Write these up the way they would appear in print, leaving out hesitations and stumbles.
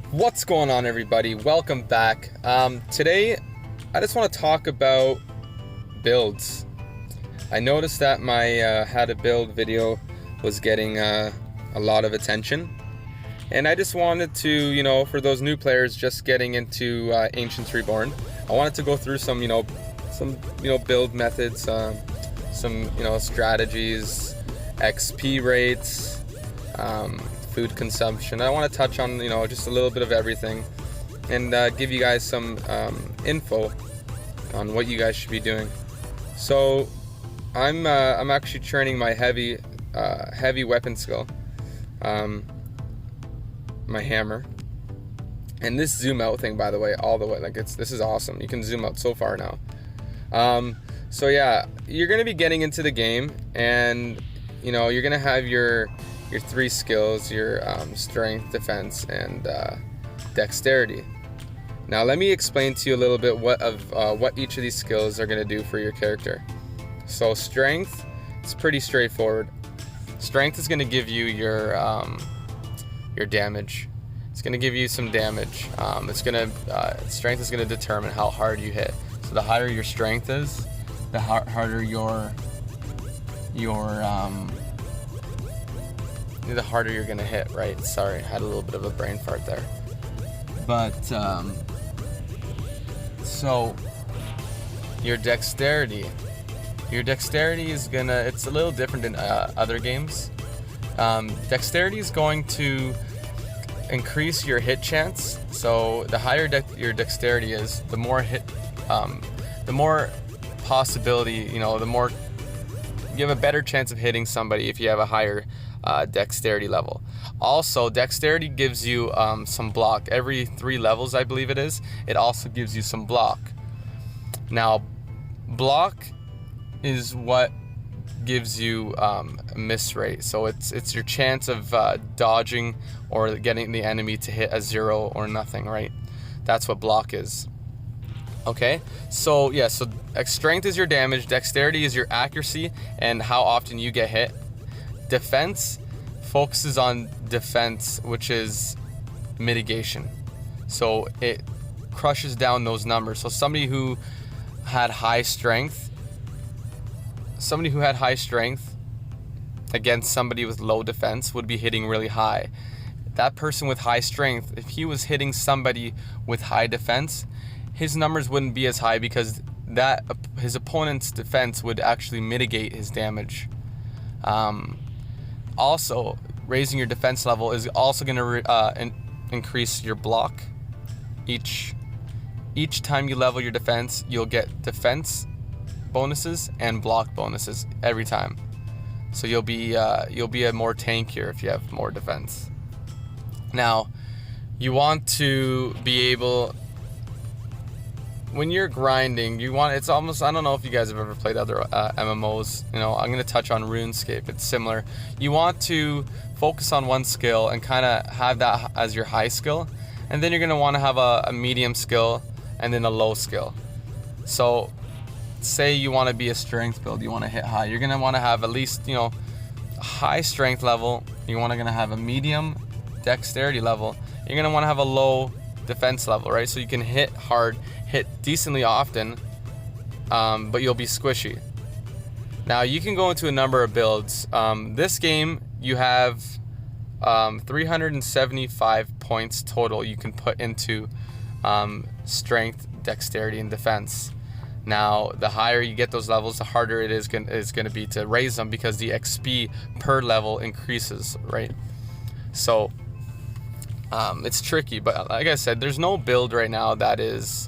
What's going on, everybody? Welcome back. Today I just want to talk about builds. I noticed that my how to build video was getting a lot of attention, and I just wanted to, for those new players just getting into Ancients Reborn, I wanted to go through some build methods, some strategies, XP rates, food consumption. I want to touch on just a little bit of everything, and give you guys some info on what you guys should be doing. So I'm actually training my heavy weapon skill, my hammer, and this zoom out thing, by the way, all the way, this is awesome. You can zoom out so far now. So yeah, you're gonna be getting into the game, and you're gonna have your three skills, your strength, defense, and dexterity. Now let me explain to you a little bit what each of these skills are gonna do for your character. So strength, it's pretty straightforward. Strength is gonna give you your damage. It's gonna give you some damage. Strength is gonna determine how hard you hit. So the higher your strength is, the harder the harder you're gonna hit, right? Sorry, I had a little bit of a brain fart there. But so your dexterity is it's a little different than other games. Dexterity is going to increase your hit chance. So the higher your dexterity is, the more possibility, the more you have a better chance of hitting somebody if you have a higher dexterity level. Also, dexterity gives you some block. Every 3 levels, I believe it is, it also gives you some block. Now, block is what gives you a miss rate. So it's your chance of dodging or getting the enemy to hit a 0 or nothing, right? That's what block is. Okay, so yeah, so strength is your damage, dexterity is your accuracy and how often you get hit. Defense focuses on defense, which is mitigation. So it crushes down those numbers. So somebody who had high strength against somebody with low defense would be hitting really high. That person with high strength, if he was hitting somebody with high defense, his numbers wouldn't be as high because his opponent's defense would actually mitigate his damage. Also, raising your defense level is also going to increase your block. Each time you level your defense, you'll get defense bonuses and block bonuses every time. So you'll be a more tankier if you have more defense. Now, you want to be able, when you're grinding, it's almost, I don't know if you guys have ever played other MMOs. I'm going to touch on RuneScape. It's similar. You want to focus on one skill and kind of have that as your high skill, and then you're going to want to have a medium skill and then a low skill. So say you want to be a strength build, you want to hit high, you're going to want to have at least a high strength level, you're going to have a medium dexterity level, you're going to want to have a low defense level, right? So you can hit hard, hit decently often, but you'll be squishy. Now you can go into a number of builds. This game, you have 375 points total you can put into strength, dexterity, and defense. Now the higher you get those levels, the harder it is going to be to raise them, because the XP per level increases, right? So it's tricky, but like I said, there's no build right now that is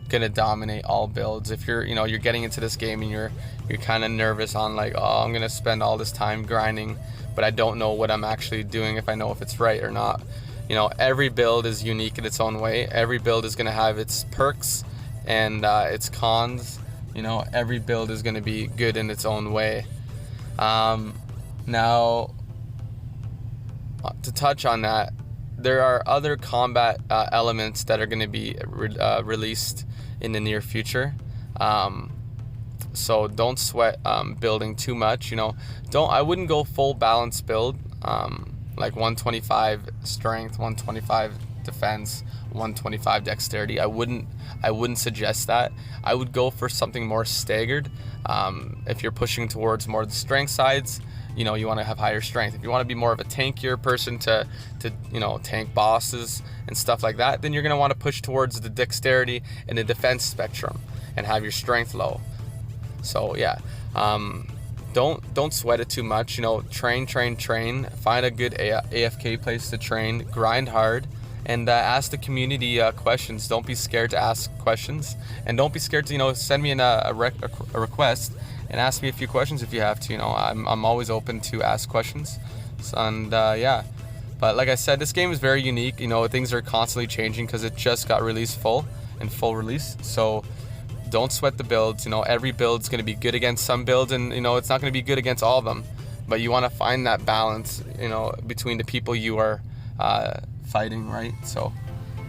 gonna dominate all builds. If you're getting into this game and you're kind of nervous on like, oh, I'm gonna spend all this time grinding, but I don't know what I'm actually doing, if I know if it's right or not. Every build is unique in its own way. Every build is gonna have its perks and its cons. Every build is gonna be good in its own way. Now, to touch on that, there are other combat elements that are going to be released in the near future. So don't sweat building too much. You know, I wouldn't go full balance build, like 125 strength, 125 defense, 125 dexterity. I wouldn't suggest that. I would go for something more staggered. If you're pushing towards more of the strength sides, you know, you want to have higher strength. If you want to be more of a tankier person to you know, tank bosses and stuff like that, then you're going to want to push towards the dexterity and the defense spectrum and have your strength low. So yeah, don't sweat it too much. You know, train. Find a good AFK place to train. Grind hard, and ask the community questions. Don't be scared to ask questions, and don't be scared to, you know, send me a request and ask me a few questions if you have to. You know, I'm always open to ask questions. And yeah, but like I said, this game is very unique. You know, things are constantly changing because it just got released full release. So don't sweat the builds. You know, every build's going to be good against some builds, and you know, it's not going to be good against all of them. But you want to find that balance, you know, between the people you are fighting, right? So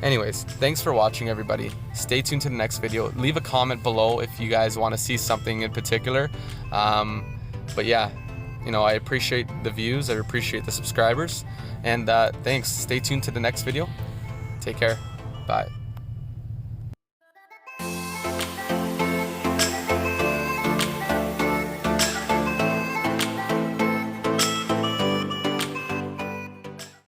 anyways, thanks for watching, everybody. Stay tuned to the next video. Leave a comment below if you guys want to see something in particular. But yeah, you know, I appreciate the views. I appreciate the subscribers. And thanks. Stay tuned to the next video. Take care. Bye.